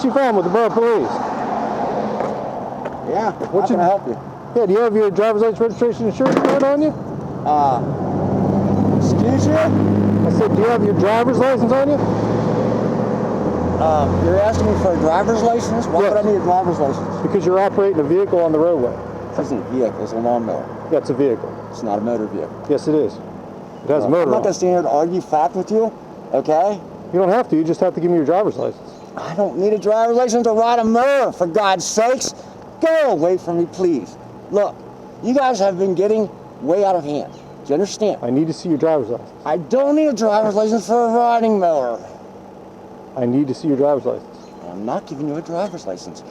Chief Hileman with the Borough Police. Yeah, how can I help you? Yeah, do you have your driver's license, registration, insurance card on you? Excuse you? I said, do you have your driver's license on you? You're asking me for a driver's license? Why would I need a driver's license? Because you're operating a vehicle on the roadway. This isn't a vehicle, it's a lawnmower. Yeah, it's a vehicle. It's not a motor vehicle. Yes, it is. It has a motor I'm not on going to it. stand here to argue fact with you, okay? You don't have to, you just have to give me your driver's license. I don't need a driver's license to ride a mower, for God's sakes. Go away from me, please. Look, you guys have been getting way out of hand. Do you understand? I need to see your driver's license. I don't need a driver's license for a riding mower. I need to see your driver's license. I'm not giving you a driver's license.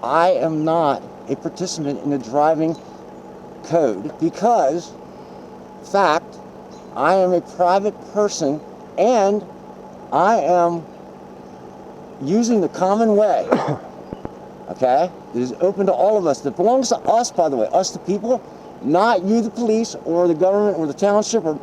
I am not a participant in the driving code because, fact, I am a private person and I am using the common way, okay? It is open to all of us. It belongs to us, by the way, us the people, not you the police or the government or the township or,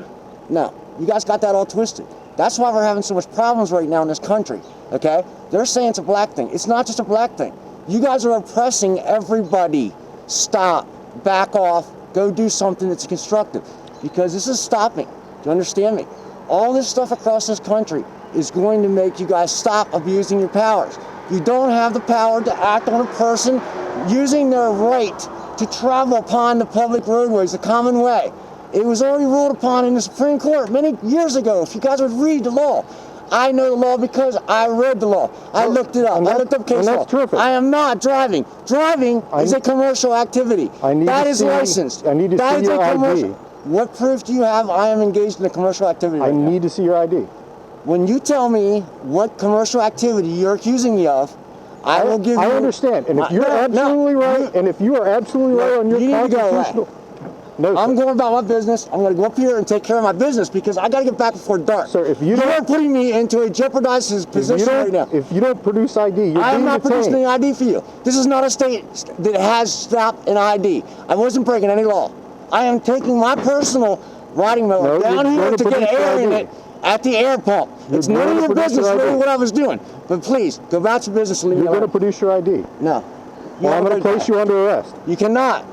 no. You guys got that all twisted. That's why we're having so much problems right now in this country, okay? They're saying it's a black thing. It's not just a black thing. You guys are oppressing everybody. Stop, back off, go do something that's constructive because this is stopping. Do you understand me? All this stuff across this country is going to make you guys stop abusing your powers. You don't have the power to act on a person using their right to travel upon the public roadways the common way. It was already ruled upon in the Supreme Court many years ago. If you guys would read the law. I know the law because I read the law. I looked it up. I looked up case law. Terrific. I am not driving. Driving is a commercial activity. That is licensed. I need to see your ID. What proof do you have I am engaged in a commercial activity right now? I need to see your ID. When you tell me what commercial activity you're accusing me of, I will give you... I understand. And if you're absolutely right, and if you are absolutely right on your constitutional... No, I'm going about my business. I'm going to go up here and take care of my business because I got to get back before dark. Sir, if you are putting me into a jeopardized position right now. If you don't produce ID, you're I am not detained. producing any ID for you. This is not a state that has stopped an ID. I wasn't breaking any law. I am taking my personal riding mower down here to get air in it at the air pump. It's none of your business really what I was doing. But please, go about your business and leave me alone. You're going to produce your ID. No. Well, I'm going to place you under arrest. You cannot.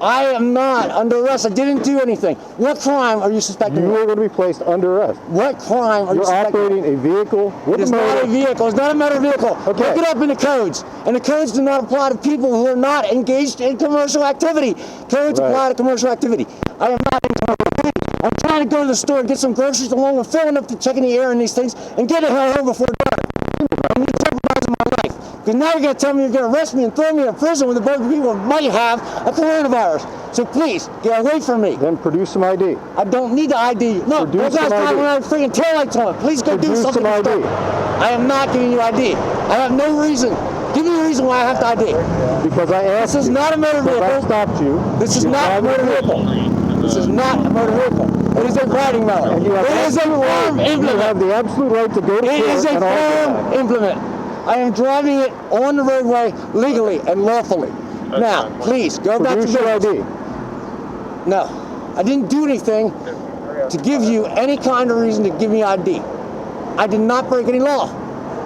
I am not under arrest. I didn't do anything. What crime are you suspecting? You are going to be placed under arrest. What crime are you suspecting? You're operating a vehicle with a motor. It's not a vehicle. It's not a motor vehicle. Okay. Look it up in the codes. And the codes do not apply to people who are not engaged in commercial activity. Codes apply to commercial activity. I am not in commercial activity. I'm trying to go to the store and get some groceries along with filling up to checking the air in these things and get the hell home before dark. I'm jeopardizing my life. Because now you're going to tell me you're going to arrest me and throw me in prison when the bunch of people might have a coronavirus. So please, get away from me. Then produce some ID. I don't need the ID. No, you guys driving around with freaking taillights on. Please go do something. Some ID. I am not giving you ID. I have no reason. Give me a reason why I have to ID. Because I asked you. This is not a motor vehicle. I stopped you. This is not a motor vehicle. This is not a motor vehicle. It is a riding mower. It is a firm implement. You have the absolute right to go to court. It is a firm implement. I am driving it on the roadway legally and lawfully. Now, please, go back to your ID. No, I didn't do anything to give you any kind of reason to give me ID. I did not break any law.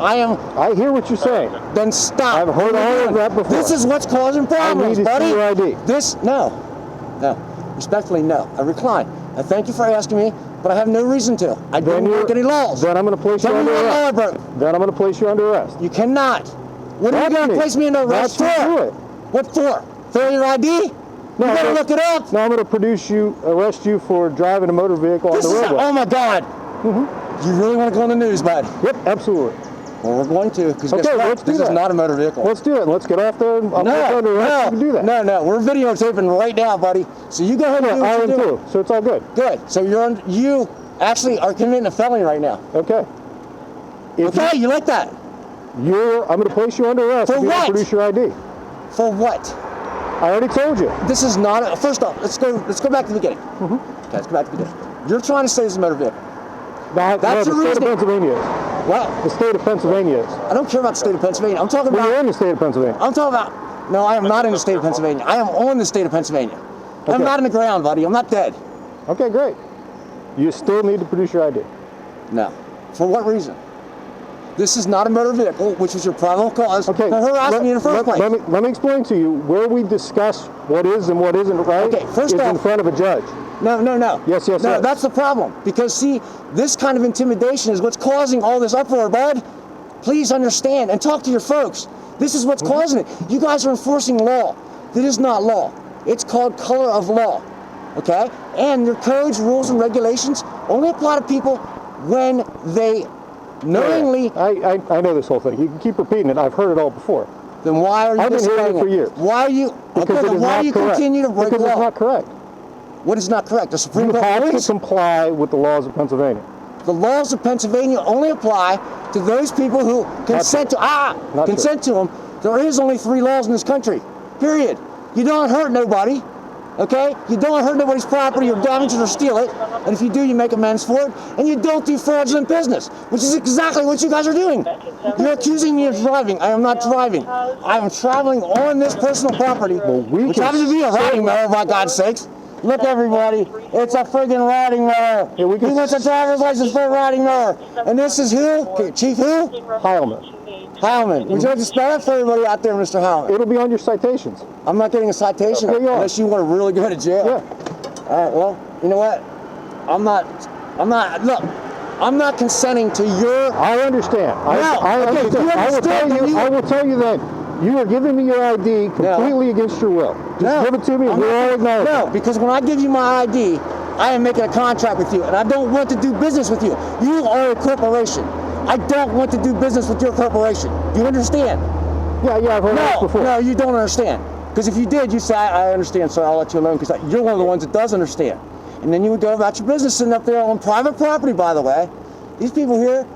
I hear what you're saying. Then stop. I've heard all of that before. This is what's causing problems, buddy. I need to see your ID. No. Respectfully, no. I recline. I thank you for asking me, but I have no reason to. I didn't break any laws. Then I'm going to place you under arrest. Tell me what law I broke. Then I'm going to place you under arrest. You cannot. What are you going to place me under arrest for? What for? Failure to ID? You better look it up. No, I'm going to arrest you for driving a motor vehicle on the roadway. Oh my God. You really want to go on the news, bud? Yep, absolutely. Well, we're going to, because this is not a motor vehicle. Let's do it. Let's get off there. I'll under arrest. You can do that. No, we're videotaping right now, buddy. So you go ahead and do what you're doing. So it's all good. Good. So you actually are committing a felony right now. Okay. Okay, you like that? I'm going to place you under arrest. For what? Produce your ID. For what? I already told you. This is not. First off, let's go back to the beginning. Okay, let's go back to the beginning. You're trying to say this is a motor vehicle. That's the state of Pennsylvania is. What? The state of Pennsylvania is. I don't care about the state of Pennsylvania. I'm talking about. You're in the state of Pennsylvania. I'm talking about. No, I am not in the state of Pennsylvania. I am on the state of Pennsylvania. Okay. I'm not in the ground, buddy. I'm not dead. Okay, great. You still need to produce your ID. No. For what reason? This is not a motor vehicle, which is your probable cause Okay, for harassing me in the first place. Let me explain to you where we discuss what is and what isn't right. Okay, first is off, in front of a judge. No. Yes. No, that's the problem. Because see, this kind of intimidation is what's causing all this uproar, bud. Please understand and talk to your folks. This is what's causing it. You guys are enforcing law. That is not law. It's called color of law. Okay? And your codes, rules, and regulations only apply to people when they knowingly. I know this whole thing. You can keep repeating it. I've heard it all before. Then why are you I've been hearing it for years. Why are you? Because it is why not do you correct. continue to break Because law? it's not correct. What is not correct? The Supreme You Court have to rulings? comply with the laws of Pennsylvania. The laws of Pennsylvania only apply to those people who consent to them. There is only 3 laws in this country. Period. You don't hurt nobody. Okay? You don't hurt nobody's property or damage it or steal it. And if you do, you make amends for it. And you don't do fraudulent business, which is exactly what you guys are doing. You're accusing me of driving. I am not driving. I am traveling on this personal property, which happens to be a riding mower, by God's sakes. Look, everybody, it's a friggin' riding mower. He wants a driver's license for a riding mower. And this is who? Chief who? Hileman. Hileman. Would you like to spell it for everybody out there, Mr. Hileman? It'll be on your citations. I'm not getting a citation unless you want to really go to jail. Yeah. All right, well, you know what? Look, I'm not consenting to your... I understand. I understand. I will tell you that you are giving me your ID completely against your will. Just give it to me and we'll all acknowledge it. No, because when I give you my ID, I am making a contract with you, and I don't want to do business with you. You are a corporation. I don't want to do business with your corporation. Do you understand? Yeah, I've heard this before. No, you don't understand. Because if you did, you'd say, I understand, so I'll let you alone, because you're one of the ones that does understand. And then you would go about your business sitting up there on private property, by the way. These people here,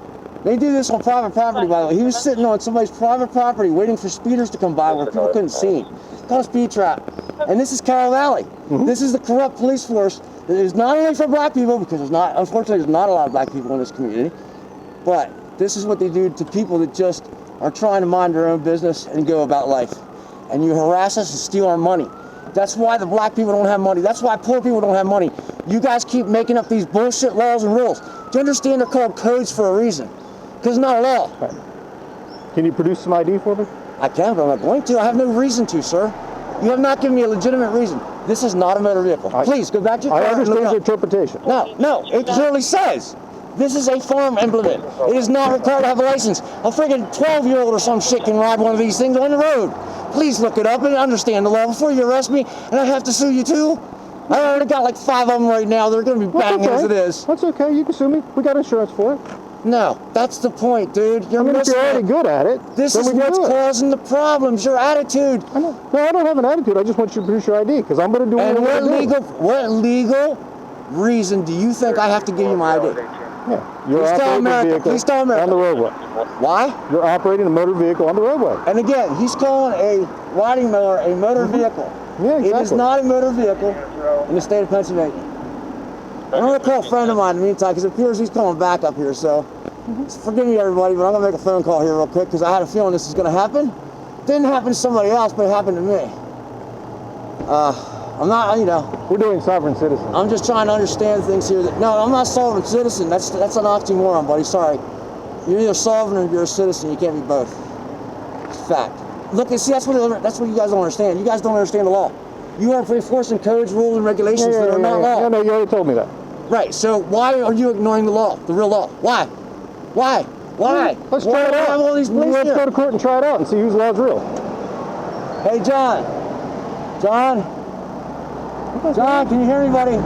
they do this on private property, by the way. He was sitting on somebody's private property waiting for speeders to come by where people couldn't see him. It's called a speed trap. And this is Carroll Valley. This is the corrupt police force that is not only for black people, because unfortunately, there's not a lot of black people in this community, but this is what they do to people that just are trying to mind their own business and go about life. And you harass us and steal our money. That's why the black people don't have money. That's why poor people don't have money. You guys keep making up these bullshit laws and rules. Do you understand they're called codes for a reason? Because it's not a law. Right. Can you produce some ID for me? I can, but I'm not going to. I have no reason to, sir. You have not given me a legitimate reason. This is not a motor vehicle. Please, go back to your car. I understand your interpretation. No, it clearly says this is a farm implement. It is not required to have a license. A friggin' 12-year-old or some shit can ride one of these things on the road. Please look it up and understand the law before you arrest me, and I have to sue you too. I already got like 5 of them right now. They're going to be banging as it is. That's okay. You can sue me. We got insurance for it. No, that's the point, dude. You're if you're already good at it, this is what's causing the problems. Your attitude. I know. No, I don't have an attitude. I just want you to produce your ID because I'm going to do it. And what legal reason do you think I have to give you my ID? Yeah, you're operating a vehicle on the roadway. Why? You're operating a motor vehicle on the roadway. And again, he's calling a riding mower a motor vehicle. Yeah, exactly. It is not a motor vehicle in the state of Pennsylvania. I'm going to call a friend of mine in the meantime because it appears he's coming back up here. So forgive me, everybody, but I'm going to make a phone call here real quick because I had a feeling this was going to happen. Didn't happen to somebody else, but it happened to me. I'm not, We're doing sovereign citizen. I'm just trying to understand things here. No, I'm not sovereign citizen. That's an oxymoron, buddy. Sorry. You're either sovereign or you're a citizen. You can't be both. It's a fact. Look, see, that's what you guys don't understand. You guys don't understand the law. You are enforcing codes, rules, and regulations that are not law. No, you already told me that. Right. So why are you ignoring the law, the real law? Why? Let's try it out. Let's go to court and try it out and see whose law's real. Hey, John, can you hear me, buddy?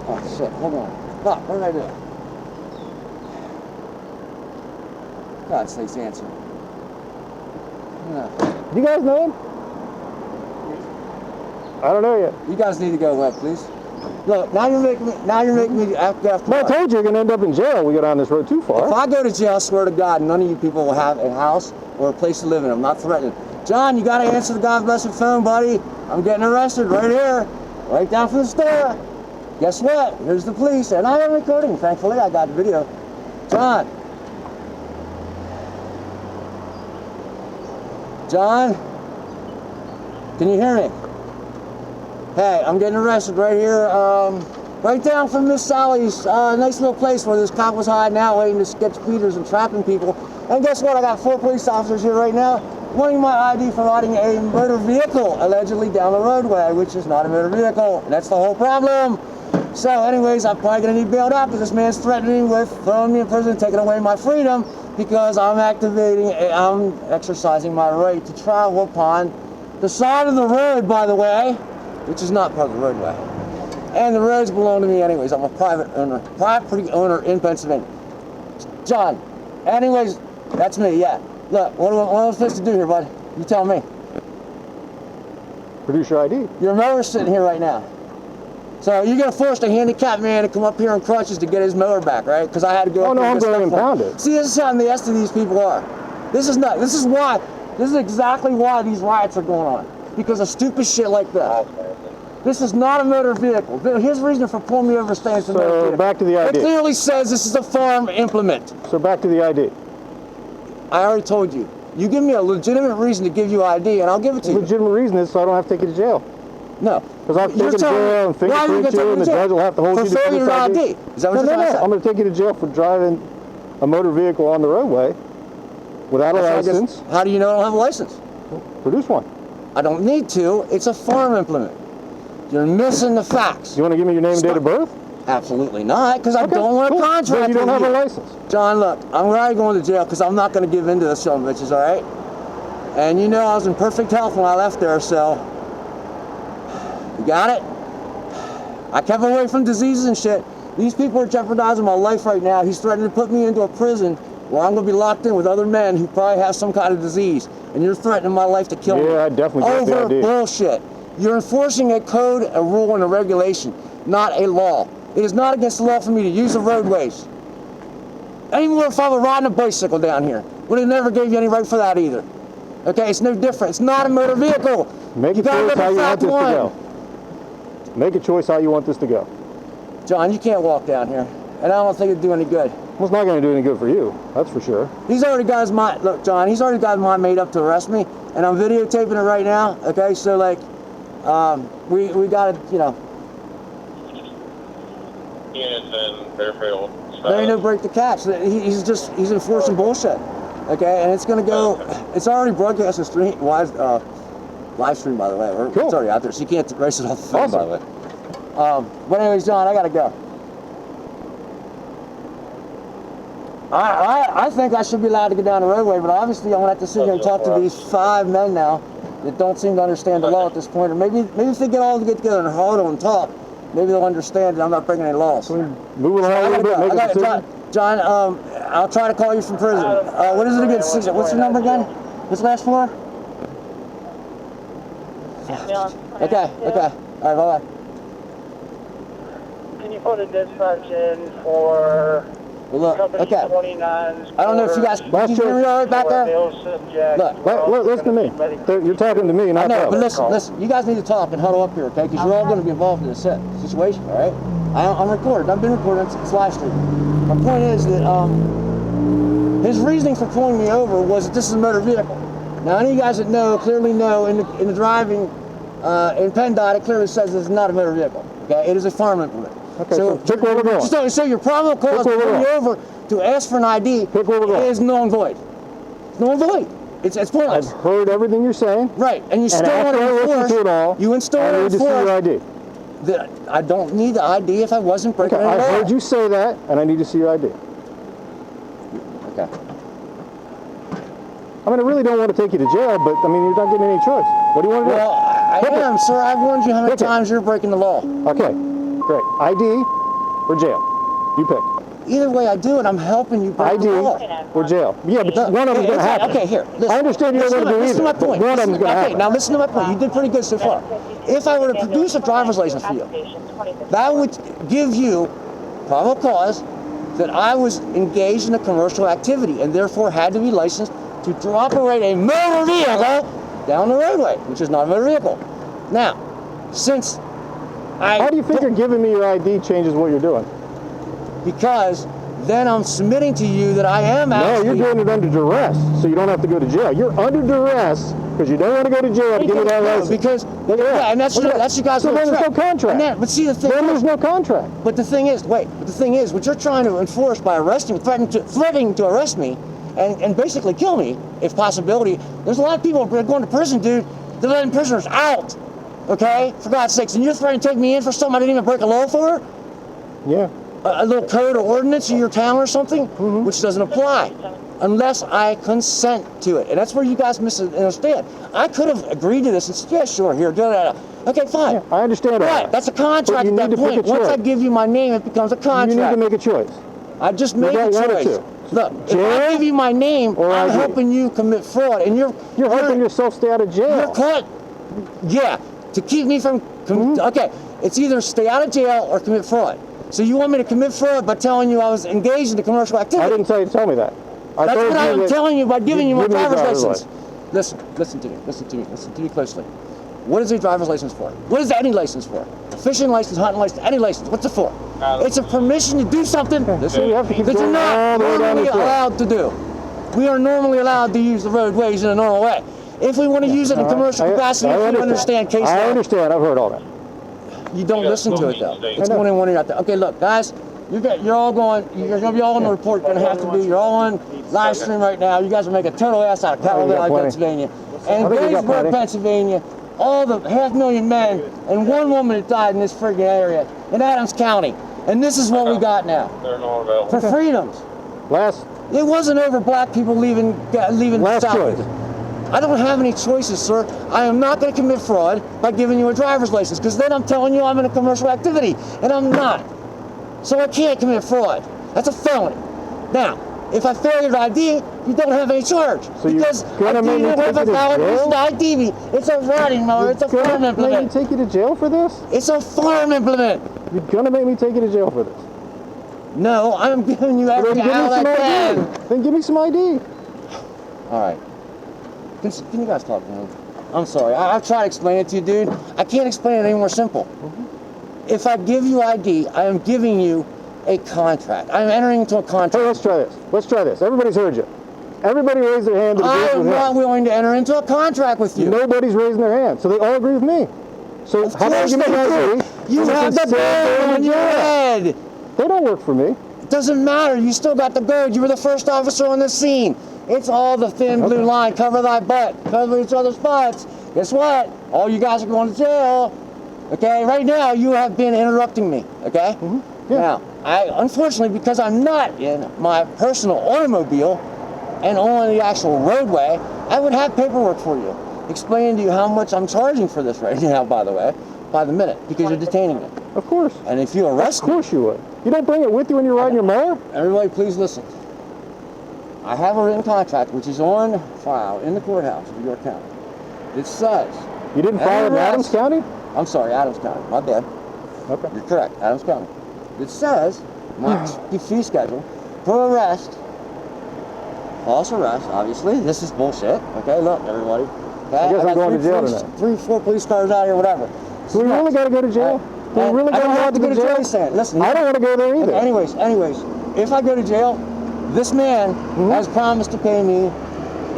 Oh, shit. Hold on. Fuck, what did I do? God sakes, answer. No. You guys know him? I don't know yet. You guys need to go away, please. Look, now you're making me act after. Well, I told you you're going to end up in jail. We go down this road too far. If I go to jail, I swear to God, none of you people will have a house or a place to live in. I'm not threatening. John, you got to answer the God blessed phone, buddy. I'm getting arrested right here, right down from the store. Guess what? Here's the police, and I am recording. Thankfully, I got the video. John, can you hear me? Hey, I'm getting arrested right here right down from Miss Sally's nice little place where this cop was hiding out waiting to sketch beaters and trapping people. And guess what? I got 4 police officers here right now wanting my ID for riding a motor vehicle allegedly down the roadway, which is not a motor vehicle. And that's the whole problem. So anyways, I'm probably going to need bailed out because this man's threatening with throwing me in prison and taking away my freedom because I'm exercising my right to travel upon the side of the road, by the way, which is not part of the roadway. And the roads belong to me anyways. I'm a property owner in Pennsylvania. John, anyways, that's me, yeah. Look, what am I supposed to do here, bud? You tell me. Produce your ID. Your mower's sitting here right now. So you're going to force a handicapped man to come up here on crutches to get his mower back, right? Because I had to go up no, here I'm going to impound it. See, this is how nasty these people are. This is exactly why these riots are going on. Because of stupid shit like that. This is not a motor vehicle. His reason for pulling me over saying it's a motor vehicle. Back to the ID. It clearly says this is a farm implement. So back to the ID. I already told you. You give me a legitimate reason to give you ID, and I'll give it to you. Legitimate reason is so I don't have to take you to jail. No. Because I'll take you to jail and fingerprint you, and the judge will have to hold you to failure to ID. Is that what you're trying to say? I'm going to take you to jail for driving a motor vehicle on the roadway without a license. How do you know I don't have a license? Produce one. I don't need to. It's a farm implement. You're missing the facts. You want to give me your name and date of birth? Absolutely not, because I don't want to contract then you don't have you. a license. John, look, I'm already going to jail because I'm not going to give in to this son of bitches, all right? And you know I was in perfect health when I left there, so you got it? I kept away from diseases and shit. These people are jeopardizing my life right now. He's threatening to put me into a prison where I'm going to be locked in with other men who probably have some kind of disease. And you're threatening my life to kill me. Yeah, I definitely got the idea. Over bullshit. You're enforcing a code, a rule, and a regulation, not a law. It is not against the law for me to use the roadways. Any more if I were riding a bicycle down here. Would have never gave you any right for that either. Okay, it's no different. It's not a motor vehicle. Make a choice how you want this to go. Make a choice how you want this to go. John, you can't walk down here. And I don't think it'd do any good. Well, it's not going to do any good for you. That's for sure. He's already got his mind. Look, John, he's already got his mind made up to arrest me. And I'm videotaping it right now. Okay, so like, we got to, you know. There ain't no break the catch. He's enforcing bullshit. Okay, and it's gonna go. It's already broadcast a live stream, by the way. Cool. It's already out there, so you can't erase it off the phone, awesome. by the way. But anyways, John, I gotta go. I think I should be allowed to get down the roadway, but obviously I'm gonna have to sit here and talk to these 5 men now that don't seem to understand the law at this point. Or maybe if they get together and huddle and talk, maybe they'll understand that I'm not breaking any laws. Move along a little bit, make a decision. John, I'll try to call you from prison. What is it again? What's your number again? What's the last 4? Okay. All right, bye-bye. Can you put a dispatch in for company 29? I don't know if you guys... Can you hear me all right back there? Look, listen to me. You're talking to me, not I know, but listen. You guys need to talk and huddle up here, okay? Because you're all going to be involved in this situation, all right? I'm recorded. I've been recorded. It's live stream. My point is that his reasoning for pulling me over was that this is a motor vehicle. Now, any of you guys that clearly know in the driving in PENN D.O.T, it clearly says it's not a motor vehicle. Okay, it is a farm implement. Okay, so pick where we're going. So your probable cause for pulling me over to ask for an ID is null and void. Null and void. It's pointless. I've heard everything you're saying. Right, and you still want to enforce. To it all, you still want to enforce. I need to see your ID. I don't need the ID if I wasn't breaking any law. I heard you say that, and I need to see your ID. Okay. I mean, I really don't want to take you to jail, but I mean, you're not getting any choice. What do you want to do? Well, I am, sir. I've warned you how many times you're breaking the law. Okay, great. ID or jail? You pick. Either way I do it, I'm helping you break the law. ID or jail. Yeah, but one of them's going to happen. Okay, here. Listen, I understand you don't want to do either. Listen to my point. One of them's going to happen. Now listen to my point. You did pretty good so far. If I were to produce a driver's license for you, that would give you probable cause that I was engaged in a commercial activity and therefore had to be licensed to operate a motor vehicle down the roadway, which is not a motor vehicle. Now, since How do you figure giving me your ID changes what you're doing? Because then I'm submitting to you that I am actually... No, you're doing it under duress, so you don't have to go to jail. You're under duress because you don't want to go to jail to give me that license. Because, yeah, and that's your guys' so then there's no contract. But see, the thing then there's no contract. But the thing is, what you're trying to enforce by arresting, threatening to arrest me, and basically kill me, if possibility, there's a lot of people going to prison, dude. They're letting prisoners out, okay? For God's sakes. And you're threatening to take me in for something I didn't even break a law for? Yeah. A little code or ordinance in your town or something, which doesn't apply unless I consent to it. And that's where you guys misunderstand. I could have agreed to this and said, yeah, sure, here, do that. Okay, fine. Yeah, I understand right, that. That's a contract at that point. Once I give you my name, it becomes a contract. You need to make a choice. I just made a choice. Look, if I give you my name, I'm helping you commit fraud, and you're helping yourself stay out of jail. You're caught. Yeah, to keep me from. Okay, it's either stay out of jail or commit fraud. So you want me to commit fraud by telling you I was engaged in a commercial activity? I didn't tell you to tell me that. That's what I'm telling you by giving you my driver's license. Listen to me closely. What is a driver's license for? What is any license for? A fishing license, hunting license, any license. What's it for? It's a permission to do something that you're not normally allowed to do. We are normally allowed to use the roadways in a normal way. If we want to use it in commercial capacity, if you understand case law. I understand. I've heard all that. You don't listen to it though. It's going in one ear out there. Okay, look, guys, you're all going. You're going to be all on the report. You're going to have to be. You're all on live stream right now. You guys are making a total ass out of Cattle Valley, Pennsylvania, and Gettysburg, Pennsylvania. All the 500,000 men and one woman that died in this friggin' area in Adams County. And this is what we got now. For freedoms. It wasn't over black people leaving the South. I don't have any choices, sir. I am not going to commit fraud by giving you a driver's license, because then I'm telling you I'm in a commercial activity, and I'm not. So I can't commit fraud. That's a felony. Now, if I fail your ID, you don't have any charge. So because I do not have a valid reason to ID me. It's a riding mower. It's a farm implement. You're going to take you to jail for this? It's a farm implement. You're going to make me take you to jail for this? No, I'm giving you every out I can. Then give me some ID. All right. Can you guys talk to me? I'm sorry. I've tried to explain it to you, dude. I can't explain it any more simple. If I give you ID, I am giving you a contract. I'm entering into a contract. Hey, let's try this. Let's try this. Everybody's heard you. Everybody raised their hand to agree with him. I am not willing to enter into a contract with you. Nobody's raising their hand, so they all agree with me. So how about you make ID? You have the bird on your head. They don't work for me. It doesn't matter. You still got the bird. You were the first officer on the scene. It's all the thin blue line. Cover thy butt. Cover each other's butts. Guess what? All you guys are going to jail. Okay? Right now, you have been interrupting me. Okay? Yeah. Now, unfortunately, because I'm not in my personal automobile and on the actual roadway, I would have paperwork for you explaining to you how much I'm charging for this right now, by the way, by the minute, because you're detaining me. Of course. And if you arrest me... Of course you would. You don't bring it with you when you're riding your mower? Everybody, please listen. I have a written contract, which is on file in the courthouse of York County. It says... You didn't file it in Adams County? I'm sorry, Adams County. My bad. Okay. You're correct, Adams County. It says, my fee schedule, for arrest, false arrest, obviously. This is bullshit. Okay, look, everybody. Okay, I guess I'm going to jail tonight. 3-4 police cars out here, whatever. So we really got to go to jail? We really don't have to go to jail. Listen, I don't want to go there either. Anyways, if I go to jail, this man has promised to pay me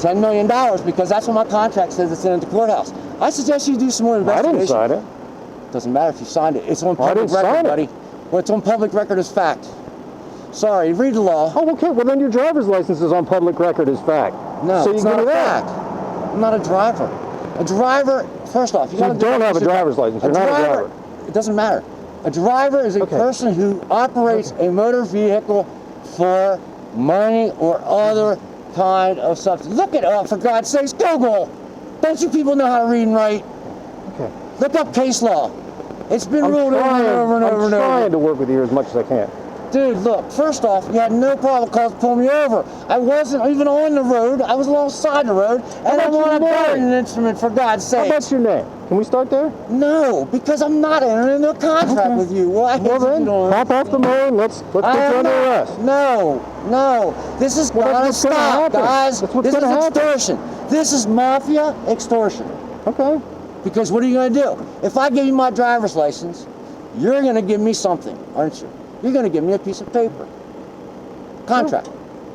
$10 million because that's what my contract says it's in the courthouse. I suggest you do some more investigation. I didn't sign it. Doesn't matter if you signed it. It's on public record, buddy. Well, it's on public record as fact. Sorry, read the law. Oh, okay. Well, then your driver's license is on public record as fact. No, so it's not a fact. I'm not a driver. A driver, first off, you don't have a driver's license. You're not a driver. It doesn't matter. A driver is a person who operates a motor vehicle for money or other kind of substance. Look it up, for God's sakes. Google. Don't you people know how to read and write? Okay. Look up case law. It's been ruled over and over and over and over. I'm trying to work with you as much as I can. Dude, look, first off, you had no problem pulling me over. I wasn't even on the road. I was alongside the road, and I'm on a garden instrument, for God's sake. How about your name? Can we start there? No, because I'm not entering into a contract with you. Well then, hop off the moon. Let's put you under arrest. No. This is gonna stop, guys. This is extortion. This is mafia extortion. Okay. Because what are you going to do? If I give you my driver's license, you're going to give me something, aren't you? You're going to give me a piece of paper. Contract.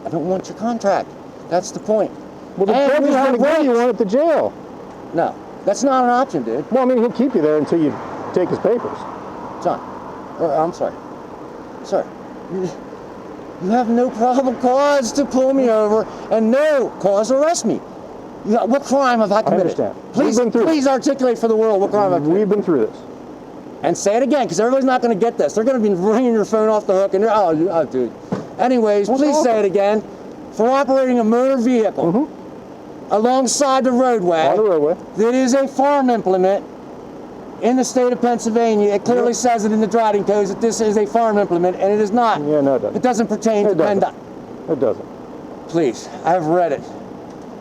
I don't want your contract. That's the point. Well, the judge is going to get you on at the jail. No, that's not an option, dude. Well, I mean, he'll keep you there until you take his papers. John, I'm sorry. Sir, you have no probable cause to pull me over and no cause to arrest me. What crime have I committed? I understand. Please articulate for the world what crime I've committed. We've been through this. And say it again, because everybody's not going to get this. They're going to be ringing your phone off the hook, and oh, dude. Anyways, please say it again. For operating a motor vehicle alongside the roadway, on the roadway, that is a farm implement in the state of Pennsylvania. It clearly says it in the driving codes that this is a farm implement, and it is not. Yeah, no, it doesn't. It doesn't pertain to PENN D.O.T. It doesn't. Please, I've read it.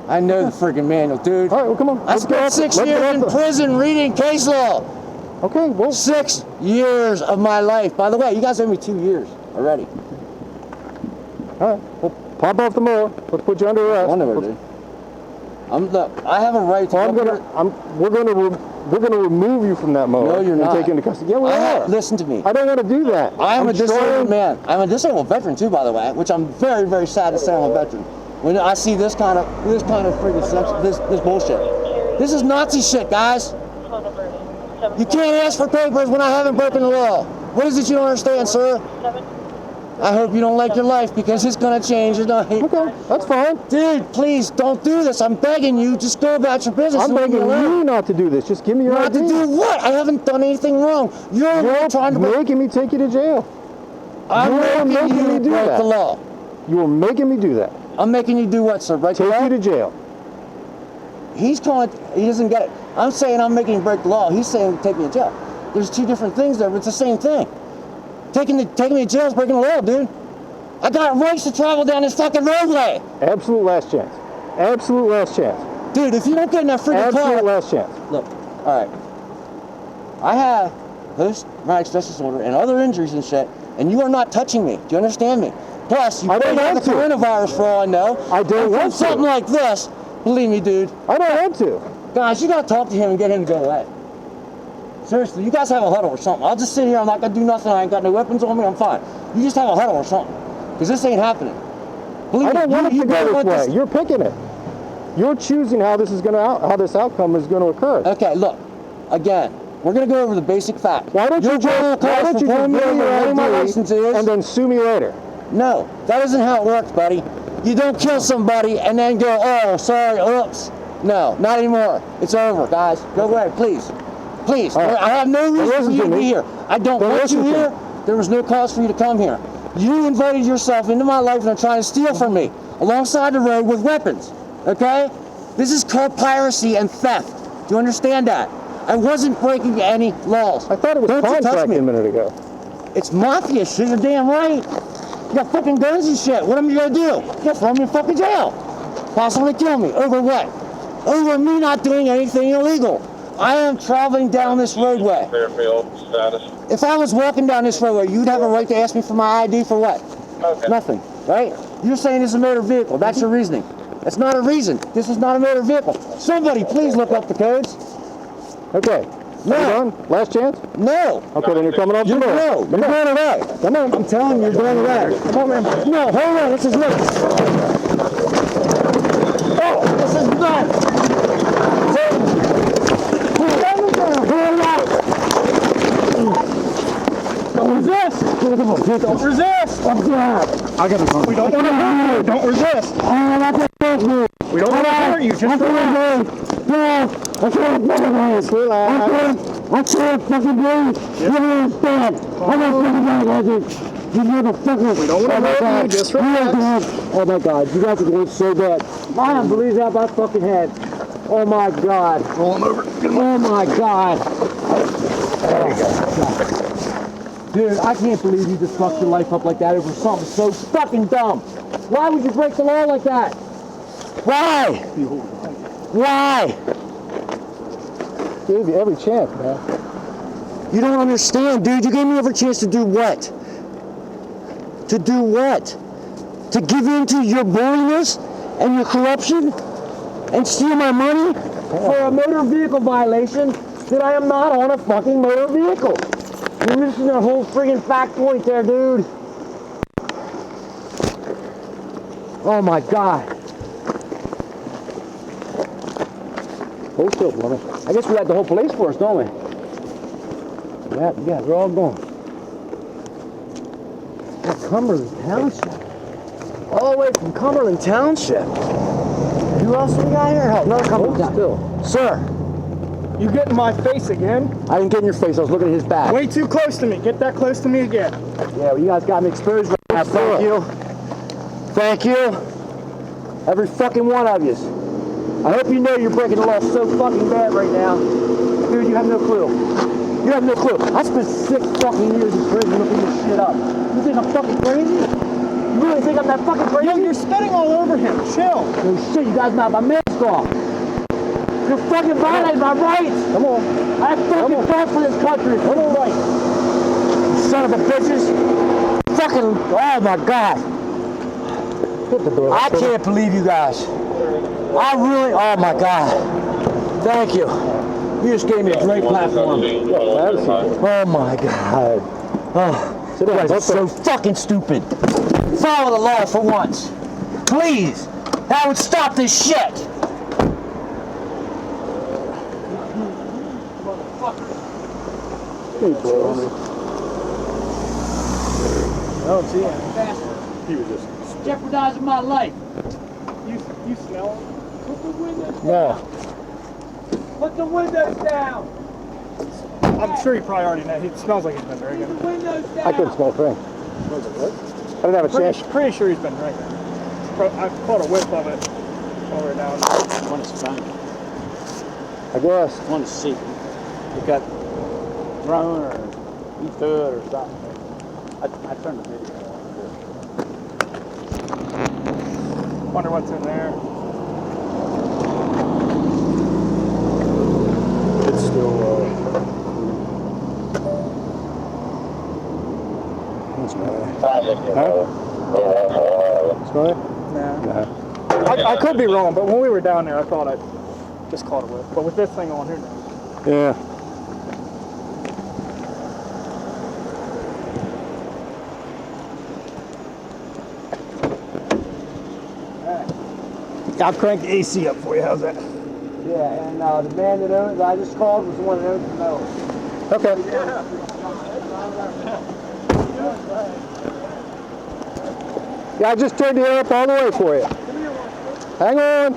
I know the friggin' manual, dude. All right, well, come on. I spent 6 years in prison reading case law. Okay, well. 6 years of my life. By the way, you guys owe me 2 years already. All right, well, pop off the mower. Let's put you under arrest. I have a right to. We're gonna remove you from that mower. No, you're not. And take you into custody. Yeah, we are. Listen to me. I don't want to do that. I'm a disabled man. I'm a disabled veteran too, by the way, which I'm very, very sad to say I'm a veteran. When I see this kind of freaking sex, this bullshit. This is Nazi shit, guys. You can't ask for papers when I haven't broken the law. What is it you don't understand, sir? I hope you don't like your life because it's gonna change. Okay, that's fine. Dude, please don't do this. I'm begging you. Just go about your business. I'm begging you not to do this. Just give me your ID. Not to do what? I haven't done anything wrong. You're trying to making me take you to jail. I'm making you do break the law. You were making me do that. I'm making you do what, sir? Break the law? Take you to jail. He's calling. He doesn't get it. I'm saying I'm making you break the law. He's saying take me to jail. There's two different things there, but it's the same thing. Taking me to jail is breaking the law, dude. I got rights to travel down this fucking roadway. Absolute last chance. Absolute last chance. Dude, if you don't get in that freaking car. Absolute last chance. Look, all right. I have post-traumatic stress disorder and other injuries and shit, and you are not touching me. Do you understand me? Plus, you don't have the coronavirus for all I know. I don't want to. Something like this, believe me, dude. I don't want to. Guys, you gotta talk to him and get him to go away. Seriously, you guys have a huddle or something. I'll just sit here. I'm not gonna do nothing. I ain't got no weapons on me. I'm fine. You just have a huddle or something, because this ain't happening. Believe I don't want it to go this way. You're picking it. You're choosing how this outcome is going to occur. Okay, look. Again, we're gonna go over the basic facts. Why don't you give me your license and then sue me later? No, that isn't how it works, buddy. You don't kill somebody and then go, oh, sorry, oops. No, not anymore. It's over, guys. Go away, please. Please. Right. I have no reason for you to be here. I don't want you here. There was no cause for you to come here. You invited yourself into my life and are trying to steal from me alongside the road with weapons, okay? This is called piracy and theft. Do you understand that? I wasn't breaking any laws. I thought it was contracting a minute ago. It's mafia shit, you're damn right. You got fucking guns and shit. What am I gonna do? You're throw me in fucking jail. Possibly kill me. Over what? Over me not doing anything illegal. I am traveling down this roadway. Fairfield status. If I was walking down this roadway, you'd have a right to ask me for my ID for what? Okay. Nothing, right? You're saying it's a motor vehicle. That's your reasoning. That's not a reason. This is not a motor vehicle. Somebody please look up the codes. Okay. No. Done? Last chance? No. Okay, then you're coming off the road. No, you're going away. Come on. I'm telling you, you're going away. Come on, man. No, hold on. This is nuts. Oh, this is nuts. Don't resist. Don't resist. I got to We don't want to hurt you. Don't resist. We don't want to hurt you. Just relax. I can't fucking breathe. You don't understand. I'm not fucking breathe. You motherfucker. We don't want to hurt you. Just relax. Oh my God, you guys are going so bad. I don't believe that my fucking head. Oh my God. Roll him over. Oh my God. There you go. Dude, I can't believe you just fucked your life up like that over something so fucking dumb. Why would you break the law like that? Why? Why? Gave you every chance, man. You don't understand, dude. You gave me every chance to do what? To do what? To give in to your bulliness and your corruption? And steal my money? For a motor vehicle violation that I am not on a fucking motor vehicle. You're missing the whole friggin' fact point there, dude. Oh my God. Hold still, brother. I guess we got the whole police force, don't we? Yeah, they're all gone. Cumberland Township. All the way from Cumberland Township. Who else we got here? Help, another Cumberland Township. Sir. You get in my face again? I didn't get in your face. I was looking at his back. Way too close to me. Get that close to me again. Yeah, well, you guys got me exposed right now. Thank you. Thank you. Every fucking one of you. I hope you know you're breaking the law so fucking bad right now. Dude, you have no clue. You have no clue. I spent 6 fucking years in prison looking this shit up. You think I'm fucking crazy? You really think I'm that fucking crazy? Yo, you're spitting all over him. Chill. No shit, you guys not my mask off. You're fucking violating my rights. Come on. I fucking fought for this country. Come on, right. You son of a bitches. Fucking, oh my God. Hit the door. I can't believe you guys. I really, oh my God. Thank you. You just gave me a great platform. Oh my God. Oh, you guys are so fucking stupid. Follow the law for once. Please. That would stop this shit. Hey, bro. I don't see him. He was just... Jeopardizing my life. You smell him? Put the windows down. Yeah. Put the windows down. I'm sure you probably already know. He smells like he's been drinking. Put the windows down. I couldn't smell a thing. I didn't have a chance. Pretty sure he's been drinking. I caught a whiff of it while we were down there. I want to find it. I guess. I want to see. You got thrown or you stood or something. I turned the video on. Wonder what's in there. It's still, smell it. Smell it? Nah. I could be wrong, but when we were down there, I thought I just caught a whiff. But with this thing on here now. Yeah. I'll crank the AC up for you. How's that? Yeah, and the man that owned, that I just called was the one that owned the mill. Okay. Yeah, I just turned the air up all the way for you. Hang on.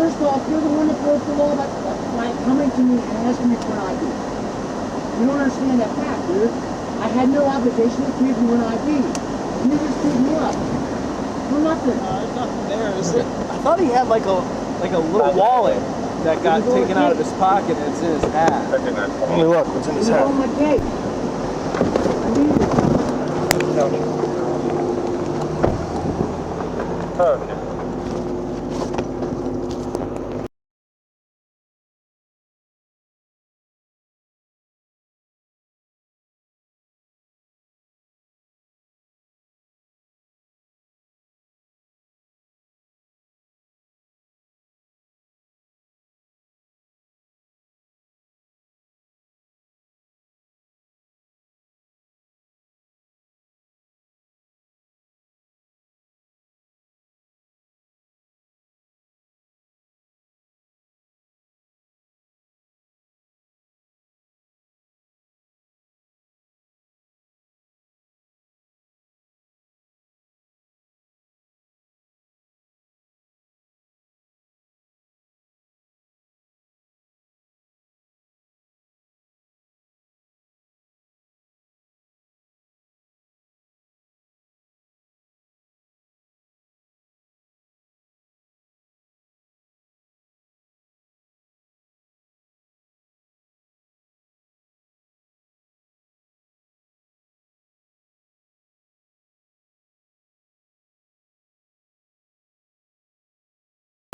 First off, you're the one that broke the law by coming to me and asking me for an ID. You don't understand that fact, dude. I had no obligation to give you an ID. You just beat me up. For nothing. There's nothing there, is there? I thought he had like a little wallet that got taken out of his pocket and it's in his hat. Let me look, what's in his hat? On my gate. I need it. Okay.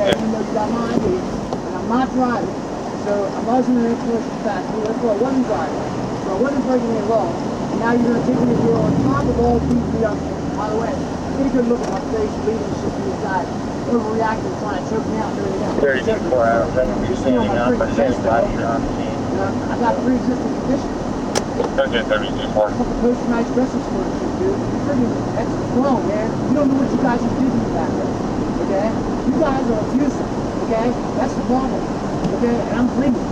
Even though you got my ID, and I'm not driving, so I wasn't in a commercial capacity, therefore I wasn't driving, so I wasn't breaking any laws, and now you're going to take me to jail on top of all beat me up. By the way, get a good look at my face, bleeding shit from these guys, overreacting, trying to choke me out and everything else. 34 hours, I'm going to be standing up and saying body here on the scene. I got pre-existing conditions. Okay, 32 4. Post-traumatic stress disorder shit, dude. Friggin', that's wrong, man. You don't know what you guys are doing back there. Okay? You guys are abusive. Okay? That's the problem. Okay? And I'm bleeding.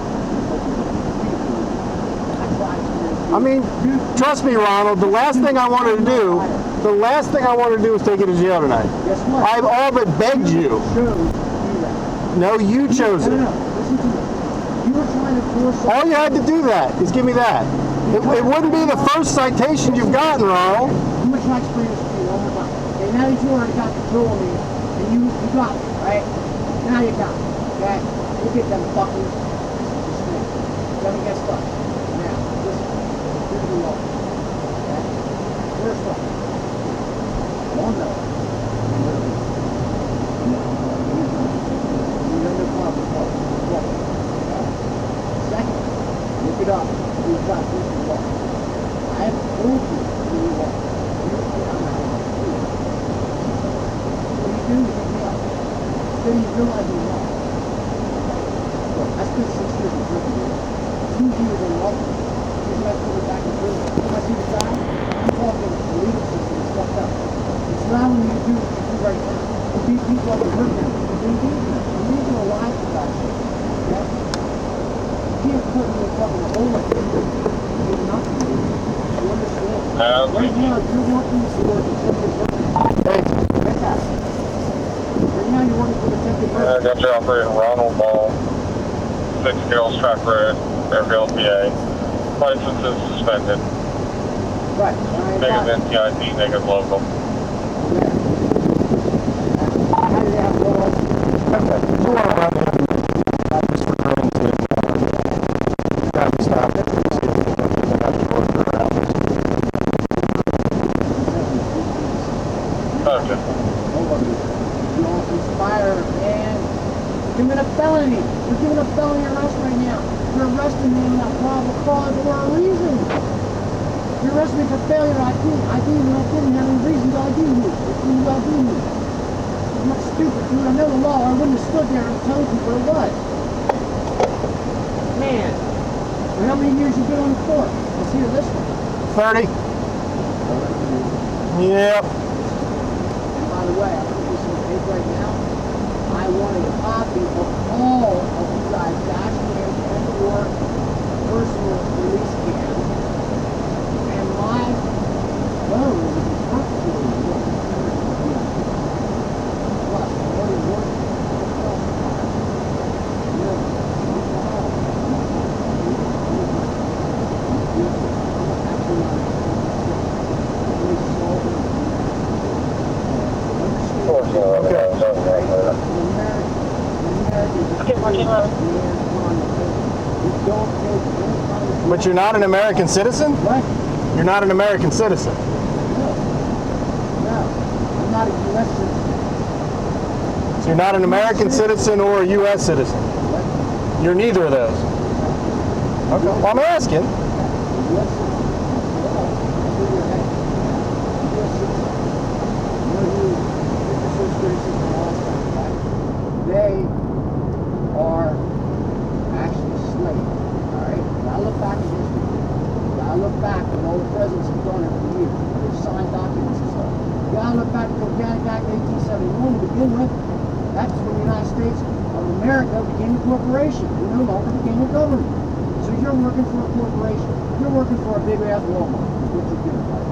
I mean, trust me, Ronald, the last thing I wanted to do was take you to jail tonight. Guess what? I've all but begged you. No, you chose it. No. Listen to me. You were trying to force... All you had to do that is give me that. It wouldn't be the first citation you've gotten, Ronald. I'm going to try to explain this to you one more time. Okay, now that you already got control of me, and you got it, right? Now you got it, okay? Look at them fuckers. Let me get stuck. Now, listen. Here's the law. Okay? First off, one note. Second, look it up. We've got this law. I have told you who you are. You're on my house. What do you do? You get me up. Then you realize you're wrong. Look, I spent 6 years in prison. 2 years in Lawfully. Here's my put back in prison. When I see the guy, I'm talking the legal system is fucked up. It's allowing me to do what you do right now. To beat people up and hurt them. You need to alive for that shit. Okay? You can't put me in fucking hole like this. You do nothing. You understand? Right now, you're working for attempted murder. Get that. Right now, you're working for attempted murder. Got your operator Ronald Boll, 6 Girls Track Road, Fairfield, PA. License is suspended. Right. Negative NTID, negative local. How do they have laws? Okay. So what about that? Just for granted, got to stop it. See if we can have to work around it. Okay. You don't conspire, man. You're doing a felony. You're doing a felony arrest right now. You're arresting me on that probable cause for a reason. You're arresting me for failure. I didn't have any reason to ID you. If you ID me. I'm not stupid, dude. I know the law. I wouldn't have stood there and told you what it was. Man. Well, how many years you been on the court? Let's hear this one. 30. Yep. And by the way, I'm going to do some tape right now. I wanted a copy of all of you guys' dash cams and or personal release cams. And my phone is perfectly working. Plus, more than working. But you're not an American citizen? What? You're not an American citizen. No. I'm not a U.S. citizen. So you're not an American citizen or a U.S. citizen? What? You're neither of those. Okay. Well, I'm asking. They are actually slaves. Alright? Now look back at history. Now look back at all the presidents have done it for years. They've signed documents and stuff. You gotta look back at the Organic Act 1871 to begin with. That's when the United States of America became a corporation. It no longer became a government. So you're working for a corporation. You're working for a big ass Walmart. Is what you're doing, right?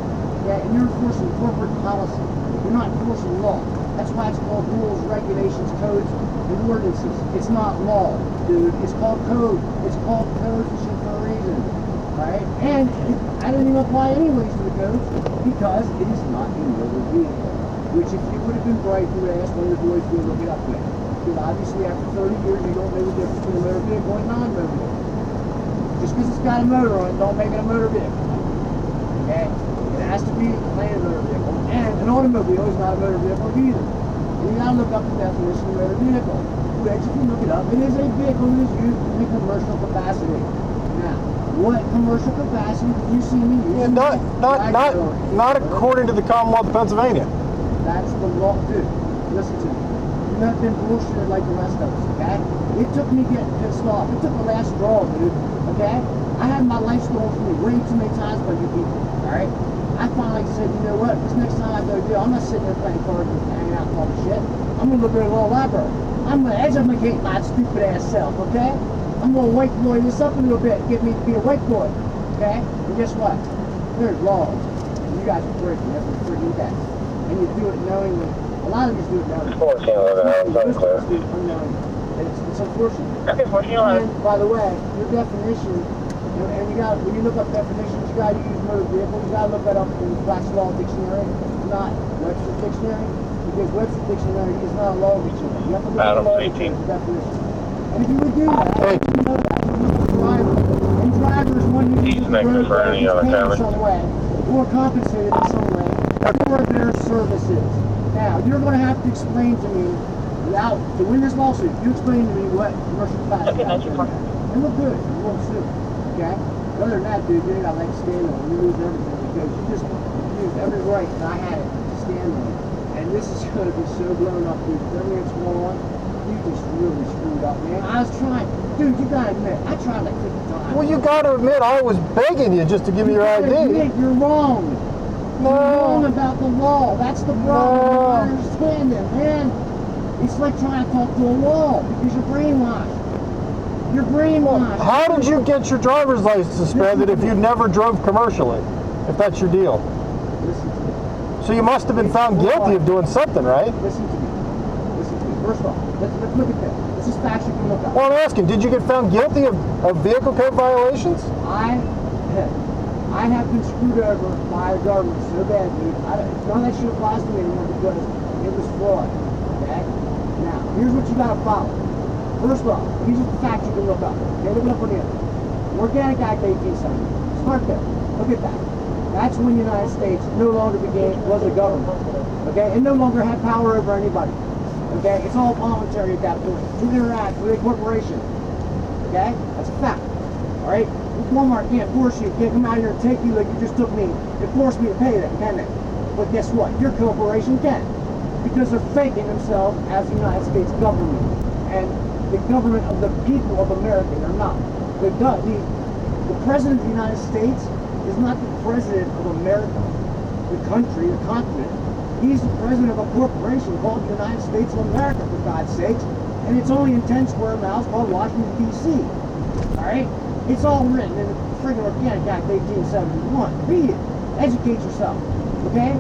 Yeah, and you're enforcing corporate policy. You're not enforcing law. That's why it's called rules, regulations, codes, and ordinances. It's not law, dude. It's called code. It's called codes and shit for a reason. Right? And I don't even apply anyways to the codes because it is not a motor vehicle. Which if you would have been bright, you would have asked one of your boys to look it up with. Because obviously after 30 years you don't know the difference between a motor vehicle and a non-motor vehicle. Just because it's got a motor on it, don't make it a motor vehicle. Okay? It has to be a plain motor vehicle. And an automobile is not a motor vehicle either. And you gotta look up the definition of motor vehicle. Which if you look it up, it is a vehicle that is used in a commercial capacity. Now, what commercial capacity did you see me use? Yeah, not according to the Commonwealth of Pennsylvania. That's the law, dude. Listen to me. You have been bullshitted like the rest of us, okay? It took me getting pissed off. It took the last straw, dude, okay? I had my life stolen from me way too many times by you people, alright? I finally said, you know what? This next time I go do, I'm not sitting there playing cards and hanging out and all the shit. I'm gonna look at a law library. I'm gonna educate my stupid ass self, okay? I'm gonna white boy this up a little bit, get me to be a white boy, okay? And guess what? There's laws. You guys are breaking every freaking day. And you do it knowingly. A lot of you do it knowingly. 1411, clear. It's unfortunate. Okay, 1411. And by the way, your definition, and you got when you look up definitions, you got to use motor vehicle. You got to look that up in Black's Law Dictionary, not Webster's Dictionary, because Webster's Dictionary is not a law dictionary. You have to look at the law dictionary definition. And if you would do that, you know that you look at the driver. And drivers, when you use the road, paying some way, or compensated in some way for their services. Now, you're going to have to explain to me, to win this lawsuit, you explain to me what commercial capacity is. And look good, you won't sue. Okay? Other than that, dude, you ain't got leg to stand on. You lose everything because you just used every right that I had to stand on. And this is going to be so blown up, dude. Everything's going on. You just really screwed up, man. I was trying. Dude, you got to admit, I tried like 50 times. Well, you got to admit, I was begging you just to give me your ID. Admit you're wrong. No. You're wrong about the law. That's the problem. You don't understand it, man. It's like trying to talk to a wall because you're brainwashed. You're brainwashed. How did you get your driver's license suspended if you never drove commercially? If that's your deal. Listen to me. So you must have been found guilty of doing something, right? Listen to me. Listen to me. First off, let's look at this. This is facts you can look up. Well, I'm asking, did you get found guilty of vehicle code violations? I have been screwed over by the government so bad, dude. None of that shit applies to me anymore because it was fraud. Okay? Now, here's what you gotta follow. First off, these are the facts you can look up. Okay, look it up on the other. Organic Act 1870. Start there. Look at that. That's when the United States no longer was a government. Okay? It no longer had power over anybody. Okay? It's all voluntary at that point. To interact with a corporation. Okay? That's a fact. Alright? Walmart can't force you, can't come out here and take you like you just took me and force me to pay them, can they? But guess what? Your corporation can. Because they're faking themselves as the United States government. And the government of the people of America. They're not. The President of the United States is not the President of America, the country, the continent. He's the President of a corporation called the United States of America, for God's sakes. And it's only in 10 square miles called Washington, D.C. Alright? It's all written in the friggin' Organic Act 1871. Read it. Educate yourself. Okay?